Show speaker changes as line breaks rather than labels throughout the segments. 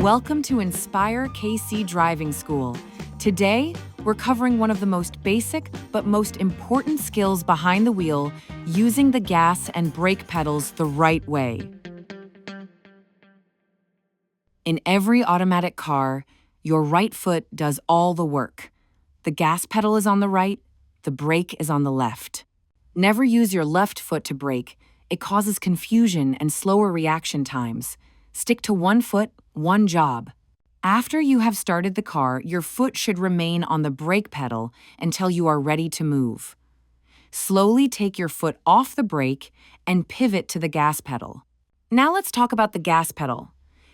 Welcome to InSpire KC Driving School. Today, we're covering one of the most basic but most important skills behind the wheel, using the gas and brake pedals the right way. In every automatic car, your right foot does all the work. The gas pedal is on the right, the brake is on the left. Never use your left foot to brake. It causes confusion and slower reaction times. Stick to one foot, one job. After you have started the car, your foot should remain on the brake pedal until you are ready to move. Slowly take your foot off the brake and pivot to the gas pedal. Now let's talk about the gas pedal.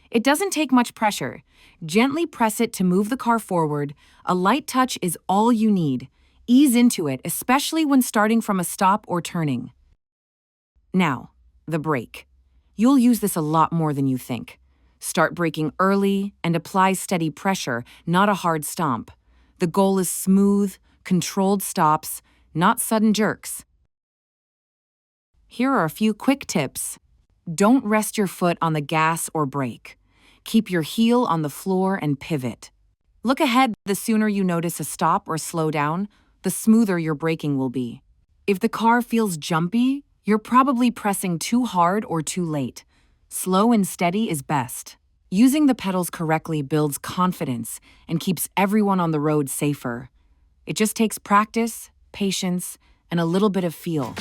It doesn't take much pressure. Gently press it to move the car forward. A light touch is all you need. Ease into it, especially when starting from a stop or turning. Now, the brake. You'll use this a lot more than you think. Start braking early and apply steady pressure, not a hard stomp. The goal is smooth, controlled stops, not sudden jerks. Here are a few quick tips. Don't rest your foot on the gas or brake. Keep your heel on the floor and pivot. Look ahead. The sooner you notice a stop or slow down, the smoother your braking will be. If the car feels jumpy, you're probably pressing too hard or too late. Slow and steady is best. Using the pedals correctly builds confidence and keeps everyone on the road safer. It just takes practice, patience, and a little bit of feel.